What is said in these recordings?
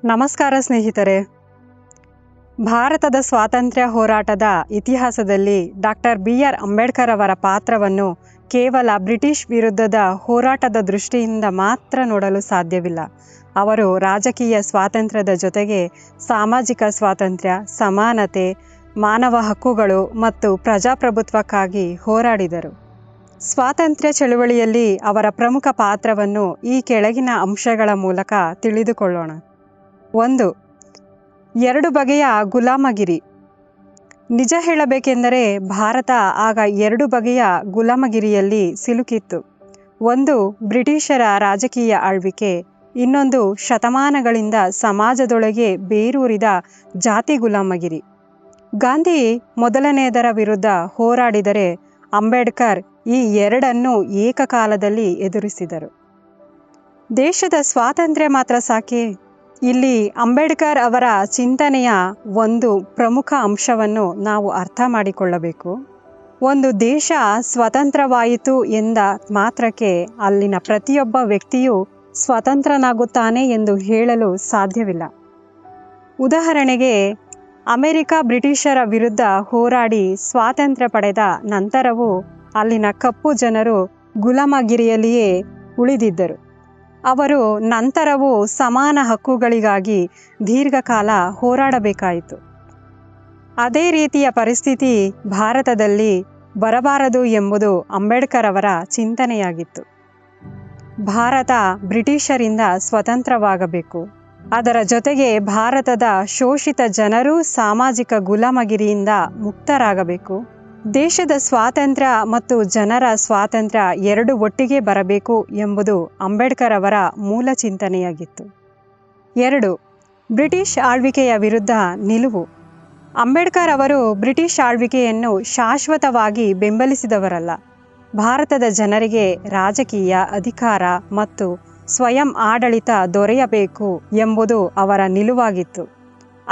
ನಮಸ್ಕಾರ ಸ್ನೇಹಿತರೆ. ಭಾರತದ ಸ್ವಾತಂತ್ರ್ಯ ಹೋರಾಟದ ಇತಿಹಾಸದಲ್ಲಿ ಡಾಕ್ಟರ್ BR ಅಂಬೇಡ್ಕರ್ ಅವರ ಪಾತ್ರವನ್ನು ಕೇವಲ ಬ್ರಿಟಿಷ್ ವಿರುದ್ಧದ ಹೋರಾಟದ ದೃಷ್ಟಿಯಿಂದ ಮಾತ್ರ ನೋಡಲು ಸಾಧ್ಯವಿಲ್ಲ. ಅವರು ರಾಜಕೀಯ ಸ್ವಾತಂತ್ರ್ಯದ ಜೊತೆಗೆ ಸಾಮಾಜಿಕ ಸ್ವಾತಂತ್ರ್ಯ, ಸಮಾನತೆ, ಮಾನವ ಹಕ್ಕುಗಳು ಮತ್ತು ಪ್ರಜಾಪ್ರಭುತ್ವಕ್ಕಾಗಿ ಹೋರಾಡಿದರು. ಸ್ವಾತಂತ್ರ್ಯ ಚಳುವಳಿಯಲ್ಲಿ ಅವರ ಪ್ರಮುಖ ಪಾತ್ರವನ್ನು ಈ ಕೆಳಗಿನ ಅಂಶಗಳ ಮೂಲಕ ತಿಳಿದುಕೊಳ್ಳೋಣ. 1. 2 ಬಗೆಯ ಗುಲಾಮಗಿರಿ. ನಿಜ ಹೇಳಬೇಕೆಂದರೆ ಭಾರತ ಆಗ 2 ಬಗೆಯ ಗುಲಾಮಗಿರಿಯಲ್ಲಿ ಸಿಲುಕಿತ್ತು. ಒಂದು ಬ್ರಿಟಿಷರ ರಾಜಕೀಯ ಆಳ್ವಿಕೆ, ಇನ್ನೊಂದು ಶತಮಾನಗಳಿಂದ ಸಮಾಜದೊಳಗೆ ಬೇರೂರಿದ ಜಾತಿ ಗುಲಾಮಗಿರಿ. ಗಾಂಧಿ ಮೊದಲನೆಯದರ ವಿರುದ್ಧ ಹೋರಾಡಿದರೆ ಅಂಬೇಡ್ಕರ್ ಈ ಎರಡನ್ನೂ ಏಕಕಾಲದಲ್ಲಿ ಎದುರಿಸಿದರು. ದೇಶದ ಸ್ವಾತಂತ್ರ್ಯ ಮಾತ್ರ ಸಾಕೆ? ಇಲ್ಲಿ ಅಂಬೇಡ್ಕರ್ ಅವರ ಚಿಂತನೆಯ ಒಂದು ಪ್ರಮುಖ ಅಂಶವನ್ನು ನಾವು ಅರ್ಥ ಮಾಡಿಕೊಳ್ಳಬೇಕು. ಒಂದು ದೇಶ ಸ್ವತಂತ್ರವಾಯಿತು ಎಂದ ಮಾತ್ರಕ್ಕೆ ಅಲ್ಲಿನ ಪ್ರತಿಯೊಬ್ಬ ವ್ಯಕ್ತಿಯೂ ಸ್ವತಂತ್ರನಾಗುತ್ತಾನೆ ಎಂದು ಹೇಳಲು ಸಾಧ್ಯವಿಲ್ಲ. ಉದಾಹರಣೆಗೆ, ಅಮೆರಿಕ ಬ್ರಿಟಿಷರ ವಿರುದ್ಧ ಹೋರಾಡಿ ಸ್ವಾತಂತ್ರ್ಯ ಪಡೆದ ನಂತರವೂ ಅಲ್ಲಿನ ಕಪ್ಪು ಜನರು ಗುಲಾಮಗಿರಿಯಲ್ಲಿಯೇ ಉಳಿದಿದ್ದರು. ಅವರು ನಂತರವೂ ಸಮಾನ ಹಕ್ಕುಗಳಿಗಾಗಿ ದೀರ್ಘಕಾಲ ಹೋರಾಡಬೇಕಾಯಿತು. ಅದೇ ರೀತಿಯ ಪರಿಸ್ಥಿತಿ ಭಾರತದಲ್ಲಿ ಬರಬಾರದು ಎಂಬುದು ಅಂಬೇಡ್ಕರ್ ಅವರ ಚಿಂತನೆಯಾಗಿತ್ತು. ಭಾರತ ಬ್ರಿಟಿಷರಿಂದ ಸ್ವತಂತ್ರವಾಗಬೇಕು. ಅದರ ಜೊತೆಗೆ ಭಾರತದ ಶೋಷಿತ ಜನರೂ ಸಾಮಾಜಿಕ ಗುಲಾಮಗಿರಿಯಿಂದ ಮುಕ್ತರಾಗಬೇಕು. ದೇಶದ ಸ್ವಾತಂತ್ರ್ಯ ಮತ್ತು ಜನರ ಸ್ವಾತಂತ್ರ್ಯ ಎರಡು ಒಟ್ಟಿಗೆ ಬರಬೇಕು ಎಂಬುದು ಅಂಬೇಡ್ಕರ್ ಅವರ ಮೂಲ ಚಿಂತನೆಯಾಗಿತ್ತು. 2. ಬ್ರಿಟಿಷ್ ಆಳ್ವಿಕೆಯ ವಿರುದ್ಧ ನಿಲುವು. ಅಂಬೇಡ್ಕರ್ ಅವರು ಬ್ರಿಟಿಷ್ ಆಳ್ವಿಕೆಯನ್ನು ಶಾಶ್ವತವಾಗಿ ಬೆಂಬಲಿಸಿದವರಲ್ಲ. ಭಾರತದ ಜನರಿಗೆ ರಾಜಕೀಯ ಅಧಿಕಾರ ಮತ್ತು ಸ್ವಯಂ ಆಡಳಿತ ದೊರೆಯಬೇಕು ಎಂಬುದು ಅವರ ನಿಲುವಾಗಿತ್ತು.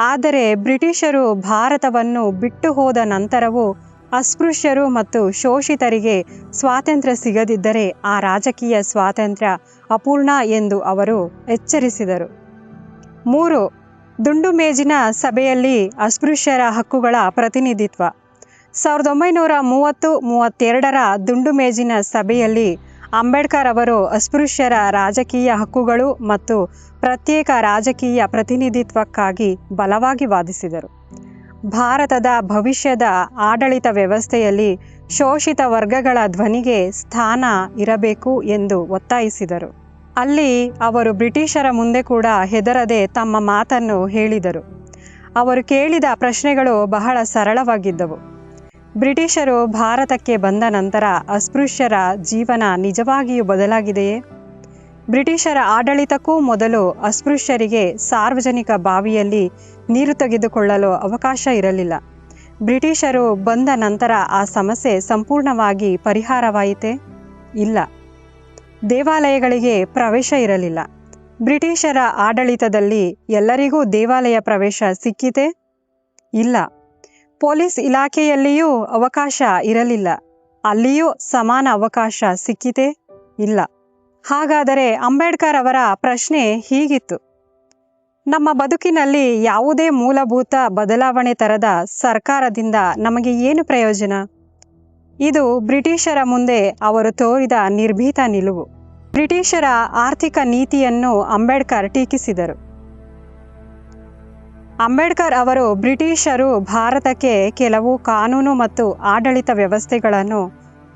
ಆದರೆ ಬ್ರಿಟಿಷರು ಭಾರತವನ್ನು ಬಿಟ್ಟು ಹೋದ ನಂತರವೂ ಅಸ್ಪೃಶ್ಯರು ಮತ್ತು ಶೋಷಿತರಿಗೆ ಸ್ವಾತಂತ್ರ್ಯ ಸಿಗದಿದ್ದರೆ ಆ ರಾಜಕೀಯ ಸ್ವಾತಂತ್ರ್ಯ ಅಪೂರ್ಣ ಎಂದು ಅವರು ಎಚ್ಚರಿಸಿದರು. 3. ದುಂಡು ಮೇಜಿನ ಸಭೆಯಲ್ಲಿ ಅಸ್ಪೃಶ್ಯರ ಹಕ್ಕುಗಳ ಪ್ರತಿನಿಧಿತ್ವ. 1930-32ರ ದುಂಡು ಮೇಜಿನ ಸಭೆಯಲ್ಲಿ ಅಂಬೇಡ್ಕರ್ ಅವರು ಅಸ್ಪೃಶ್ಯರ ರಾಜಕೀಯ ಹಕ್ಕುಗಳು ಮತ್ತು ಪ್ರತ್ಯೇಕ ರಾಜಕೀಯ ಪ್ರತಿನಿಧಿತ್ವಕ್ಕಾಗಿ ಬಲವಾಗಿ ವಾದಿಸಿದರು. ಭಾರತದ ಭವಿಷ್ಯದ ಆಡಳಿತ ವ್ಯವಸ್ಥೆಯಲ್ಲಿ ಶೋಷಿತ ವರ್ಗಗಳ ಧ್ವನಿಗೆ ಸ್ಥಾನ ಇರಬೇಕು ಎಂದು ಒತ್ತಾಯಿಸಿದರು. ಅಲ್ಲಿ ಅವರು ಬ್ರಿಟಿಷರ ಮುಂದೆ ಕೂಡ ಹೆದರದೆ ತಮ್ಮ ಮಾತನ್ನು ಹೇಳಿದರು. ಅವರು ಕೇಳಿದ ಪ್ರಶ್ನೆಗಳು ಬಹಳ ಸರಳವಾಗಿದ್ದವು. ಬ್ರಿಟಿಷರು ಭಾರತಕ್ಕೆ ಬಂದ ನಂತರ ಅಸ್ಪೃಶ್ಯರ ಜೀವನ ನಿಜವಾಗಿಯೂ ಬದಲಾಗಿದೆಯೇ? ಬ್ರಿಟಿಷರ ಆಡಳಿತಕ್ಕೂ ಮೊದಲು ಅಸ್ಪೃಶ್ಯರಿಗೆ ಸಾರ್ವಜನಿಕ ಬಾವಿಯಲ್ಲಿ ನೀರು ತೆಗೆದುಕೊಳ್ಳಲು ಅವಕಾಶ ಇರಲಿಲ್ಲ. ಬ್ರಿಟಿಷರು ಬಂದ ನಂತರ ಆ ಸಮಸ್ಯೆ ಸಂಪೂರ್ಣವಾಗಿ ಪರಿಹಾರವಾಯಿತೇ? ಇಲ್ಲ. ದೇವಾಲಯಗಳಿಗೆ ಪ್ರವೇಶ ಇರಲಿಲ್ಲ. ಬ್ರಿಟಿಷರ ಆಡಳಿತದಲ್ಲಿ ಎಲ್ಲರಿಗೂ ದೇವಾಲಯ ಪ್ರವೇಶ ಸಿಕ್ಕಿತೇ? ಇಲ್ಲ. ಪೊಲೀಸ್ ಇಲಾಖೆಯಲ್ಲಿಯೂ ಅವಕಾಶ ಇರಲಿಲ್ಲ. ಅಲ್ಲಿಯೂ ಸಮಾನ ಅವಕಾಶ ಸಿಕ್ಕಿತೇ? ಇಲ್ಲ. ಹಾಗಾದರೆ ಅಂಬೇಡ್ಕರ್ ಅವರ ಪ್ರಶ್ನೆ ಹೀಗಿತ್ತು: ನಮ್ಮ ಬದುಕಿನಲ್ಲಿ ಯಾವುದೇ ಮೂಲಭೂತ ಬದಲಾವಣೆ ತರದ ಸರ್ಕಾರದಿಂದ ನಮಗೆ ಏನು ಪ್ರಯೋಜನ? ಇದು ಬ್ರಿಟಿಷರ ಮುಂದೆ ಅವರು ತೋರಿದ ನಿರ್ಭೀತ ನಿಲುವು. ಬ್ರಿಟಿಷರ ಆರ್ಥಿಕ ನೀತಿಯನ್ನು ಅಂಬೇಡ್ಕರ್ ಟೀಕಿಸಿದರು. ಅಂಬೇಡ್ಕರ್ ಅವರು ಬ್ರಿಟಿಷರು ಭಾರತಕ್ಕೆ ಕೆಲವು ಕಾನೂನು ಮತ್ತು ಆಡಳಿತ ವ್ಯವಸ್ಥೆಗಳನ್ನು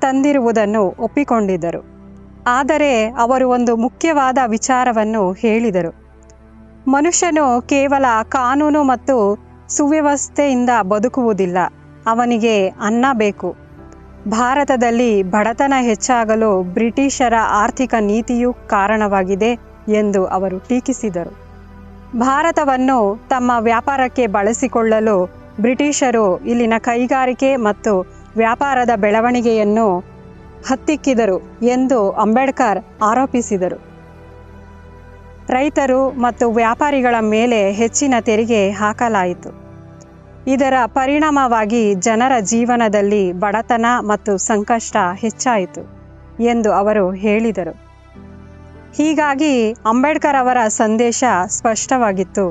ತಂದಿರುವುದನ್ನು ಒಪ್ಪಿಕೊಂಡಿದ್ದರು. ಆದರೆ ಅವರು ಒಂದು ಮುಖ್ಯವಾದ ವಿಚಾರವನ್ನು ಹೇಳಿದರು: ಮನುಷ್ಯನು ಕೇವಲ ಕಾನೂನು ಮತ್ತು ಸುವ್ಯವಸ್ಥೆಯಿಂದ ಬದುಕುವುದಿಲ್ಲ, ಅವನಿಗೆ ಅನ್ನ ಬೇಕು. ಭಾರತದಲ್ಲಿ ಬಡತನ ಹೆಚ್ಚಾಗಲು ಬ್ರಿಟಿಷರ ಆರ್ಥಿಕ ನೀತಿಯೂ ಕಾರಣವಾಗಿದೆ ಎಂದು ಅವರು ಟೀಕಿಸಿದರು. ಭಾರತವನ್ನು ತಮ್ಮ ವ್ಯಾಪಾರಕ್ಕೆ ಬಳಸಿಕೊಳ್ಳಲು ಬ್ರಿಟಿಷರು ಇಲ್ಲಿನ ಕೈಗಾರಿಕೆ ಮತ್ತು ವ್ಯಾಪಾರದ ಬೆಳವಣಿಗೆಯನ್ನು ಹತ್ತಿಕ್ಕಿದರು ಎಂದು ಅಂಬೇಡ್ಕರ್ ಆರೋಪಿಸಿದರು. ರೈತರು ಮತ್ತು ವ್ಯಾಪಾರಿಗಳ ಮೇಲೆ ಹೆಚ್ಚಿನ ತೆರಿಗೆ ಹಾಕಲಾಯಿತು. ಇದರ ಪರಿಣಾಮವಾಗಿ ಜನರ ಜೀವನದಲ್ಲಿ ಬಡತನ ಮತ್ತು ಸಂಕಷ್ಟ ಹೆಚ್ಚಾಯಿತು ಎಂದು ಅವರು ಹೇಳಿದರು. ಹೀಗಾಗಿ ಅಂಬೇಡ್ಕರ್ ಅವರ ಸಂದೇಶ ಸ್ಪಷ್ಟವಾಗಿತ್ತು.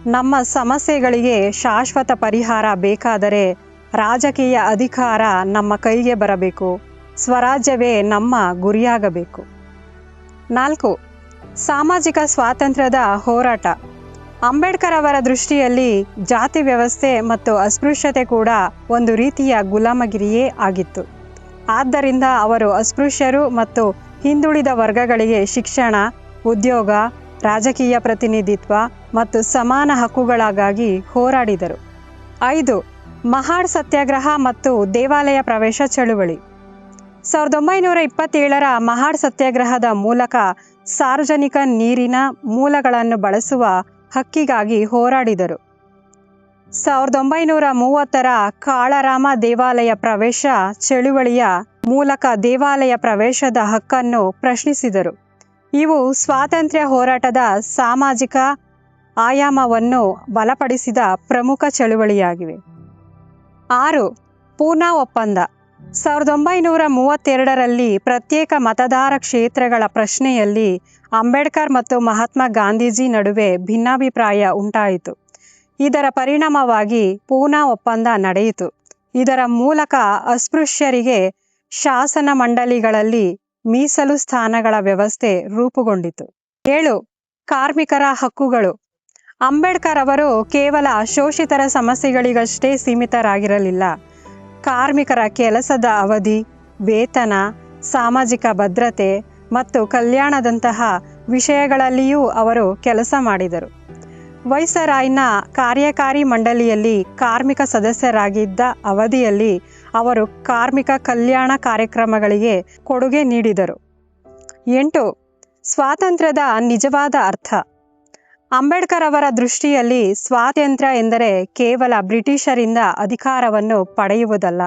ನಮ್ಮ ಸಮಸ್ಯೆಗಳಿಗೆ ಶಾಶ್ವತ ಪರಿಹಾರ ಬೇಕಾದರೆ ರಾಜಕೀಯ ಅಧಿಕಾರ ನಮ್ಮ ಕೈಗೆ ಬರಬೇಕು. ಸ್ವರಾಜ್ಯವೇ ನಮ್ಮ ಗುರಿಯಾಗಬೇಕು. 4. ಸಾಮಾಜಿಕ ಸ್ವಾತಂತ್ರ್ಯದ ಹೋರಾಟ. ಅಂಬೇಡ್ಕರ್ ಅವರ ದೃಷ್ಟಿಯಲ್ಲಿ ಜಾತಿ ವ್ಯವಸ್ಥೆ ಮತ್ತು ಅಸ್ಪೃಶ್ಯತೆ ಕೂಡ ಒಂದು ರೀತಿಯ ಗುಲಾಮಗಿರಿಯೇ ಆಗಿತ್ತು. ಆದ್ದರಿಂದ ಅವರು ಅಸ್ಪೃಶ್ಯರು ಮತ್ತು ಹಿಂದುಳಿದ ವರ್ಗಗಳಿಗೆ ಶಿಕ್ಷಣ, ಉದ್ಯೋಗ, ರಾಜಕೀಯ ಪ್ರತಿನಿಧಿತ್ವ ಮತ್ತು ಸಮಾನ ಹಕ್ಕುಗಳಿಗಾಗಿ ಹೋರಾಡಿದರು. 5. ಮಹಾಡ್ ಸತ್ಯಾಗ್ರಹ ಮತ್ತು ದೇವಾಲಯ ಪ್ರವೇಶ ಚಳುವಳಿ. 1927ರ ಮಹಾಡ್ ಸತ್ಯಾಗ್ರಹದ ಮೂಲಕ ಸಾರ್ವಜನಿಕ ನೀರಿನ ಮೂಲಗಳನ್ನು ಬಳಸುವ ಹಕ್ಕಿಗಾಗಿ ಹೋರಾಡಿದರು. 1930ರ ಕಾಳರಾಮ ದೇವಾಲಯ ಪ್ರವೇಶ ಚಳುವಳಿಯ ಮೂಲಕ ದೇವಾಲಯ ಪ್ರವೇಶದ ಹಕ್ಕನ್ನು ಪ್ರಶ್ನಿಸಿದರು. ಇವು ಸ್ವಾತಂತ್ರ್ಯ ಹೋರಾಟದ ಸಾಮಾಜಿಕ ಆಯಾಮವನ್ನು ಬಲಪಡಿಸಿದ ಪ್ರಮುಖ ಚಳುವಳಿಯಾಗಿವೆ. 6. ಪೂನಾ ಒಪ್ಪಂದ. 1932ರಲ್ಲಿ ಪ್ರತ್ಯೇಕ ಮತದಾರ ಕ್ಷೇತ್ರಗಳ ಪ್ರಶ್ನೆಯಲ್ಲಿ ಅಂಬೇಡ್ಕರ್ ಮತ್ತು ಮಹಾತ್ಮ ಗಾಂಧೀಜಿ ನಡುವೆ ಭಿನ್ನಾಭಿಪ್ರಾಯ ಉಂಟಾಯಿತು. ಇದರ ಪರಿಣಾಮವಾಗಿ ಪೂನಾ ಒಪ್ಪಂದ ನಡೆಯಿತು. ಇದರ ಮೂಲಕ ಅಸ್ಪೃಶ್ಯರಿಗೆ ಶಾಸನ ಮಂಡಳಿಗಳಲ್ಲಿ ಮೀಸಲು ಸ್ಥಾನಗಳ ವ್ಯವಸ್ಥೆ ರೂಪುಗೊಂಡಿತು. 7. ಕಾರ್ಮಿಕರ ಹಕ್ಕುಗಳು. ಅಂಬೇಡ್ಕರ್ ಅವರು ಕೇವಲ ಶೋಷಿತರ ಸಮಸ್ಯೆಗಳಿಗಷ್ಟೇ ಸೀಮಿತರಾಗಿರಲಿಲ್ಲ. ಕಾರ್ಮಿಕರ ಕೆಲಸದ ಅವಧಿ, ವೇತನ, ಸಾಮಾಜಿಕ ಭದ್ರತೆ ಮತ್ತು ಕಲ್ಯಾಣದಂತಹ ವಿಷಯಗಳಲ್ಲಿಯೂ ಅವರು ಕೆಲಸ ಮಾಡಿದರು. ವೈಸರಾಯ್ನ ಕಾರ್ಯಕಾರಿ ಮಂಡಳಿಯಲ್ಲಿ ಕಾರ್ಮಿಕ ಸದಸ್ಯರಾಗಿದ್ದ ಅವಧಿಯಲ್ಲಿ ಅವರು ಕಾರ್ಮಿಕ ಕಲ್ಯಾಣ ಕಾರ್ಯಕ್ರಮಗಳಿಗೆ ಕೊಡುಗೆ ನೀಡಿದರು. 8. ಸ್ವಾತಂತ್ರ್ಯದ ನಿಜವಾದ ಅರ್ಥ. ಅಂಬೇಡ್ಕರ್ ಅವರ ದೃಷ್ಟಿಯಲ್ಲಿ ಸ್ವಾತಂತ್ರ್ಯ ಎಂದರೆ ಕೇವಲ ಬ್ರಿಟಿಷರಿಂದ ಅಧಿಕಾರವನ್ನು ಪಡೆಯುವುದಲ್ಲ.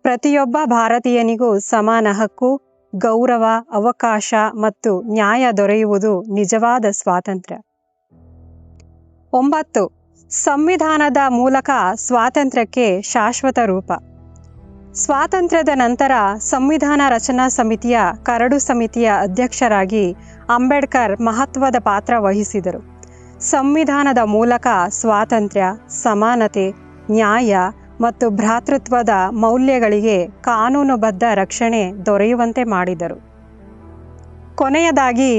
ಪ್ರತಿಯೊಬ್ಬ ಭಾರತೀಯನಿಗೂ ಸಮಾನ ಹಕ್ಕು, ಗೌರವ, ಅವಕಾಶ ಮತ್ತು ನ್ಯಾಯ ದೊರೆಯುವುದು ನಿಜವಾದ ಸ್ವಾತಂತ್ರ್ಯ. 9. ಸಂವಿಧಾನದ ಮೂಲಕ ಸ್ವಾತಂತ್ರ್ಯಕ್ಕೆ ಶಾಶ್ವತ ರೂಪ. ಸ್ವಾತಂತ್ರ್ಯದ ನಂತರ ಸಂವಿಧಾನ ರಚನಾ ಸಮಿತಿಯ ಕರಡು ಸಮಿತಿಯ ಅಧ್ಯಕ್ಷರಾಗಿ ಅಂಬೇಡ್ಕರ್ ಮಹತ್ವದ ಪಾತ್ರ ವಹಿಸಿದರು. ಸಂವಿಧಾನದ ಮೂಲಕ ಸ್ವಾತಂತ್ರ್ಯ, ಸಮಾನತೆ, ನ್ಯಾಯ ಮತ್ತು ಭ್ರಾತೃತ್ವದ ಮೌಲ್ಯಗಳಿಗೆ ಕಾನೂನುಬದ್ಧ ರಕ್ಷಣೆ ದೊರೆಯುವಂತೆ ಮಾಡಿದರು. ಕೊನೆಯದಾಗಿ,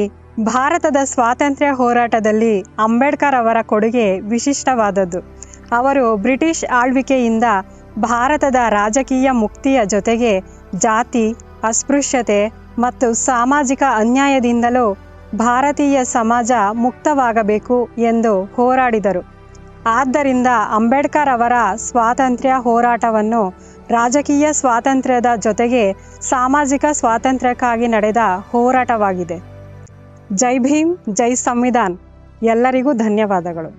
ಭಾರತದ ಸ್ವಾತಂತ್ರ್ಯ ಹೋರಾಟದಲ್ಲಿ ಅಂಬೇಡ್ಕರ್ ಅವರ ಕೊಡುಗೆ ವಿಶಿಷ್ಟವಾದದ್ದು. ಅವರು ಬ್ರಿಟಿಷ್ ಆಳ್ವಿಕೆಯಿಂದ ಭಾರತದ ರಾಜಕೀಯ ಮುಕ್ತಿಯ ಜೊತೆಗೆ ಜಾತಿ, ಅಸ್ಪೃಶ್ಯತೆ ಮತ್ತು ಸಾಮಾಜಿಕ ಅನ್ಯಾಯದಿಂದಲೂ ಭಾರತೀಯ ಸಮಾಜ ಮುಕ್ತವಾಗಬೇಕು ಎಂದು ಹೋರಾಡಿದರು. ಆದ್ದರಿಂದ ಅಂಬೇಡ್ಕರ್ ಅವರ ಸ್ವಾತಂತ್ರ್ಯ ಹೋರಾಟವನ್ನು ರಾಜಕೀಯ ಸ್ವಾತಂತ್ರ್ಯದ ಜೊತೆಗೆ ಸಾಮಾಜಿಕ ಸ್ವಾತಂತ್ರ್ಯಕ್ಕಾಗಿ ನಡೆದ ಹೋರಾಟವಾಗಿದೆ. ಜೈ ಭೀಮ್, ಜೈ ಸಂವಿಧಾನ್. ಎಲ್ಲರಿಗೂ ಧನ್ಯವಾದಗಳು.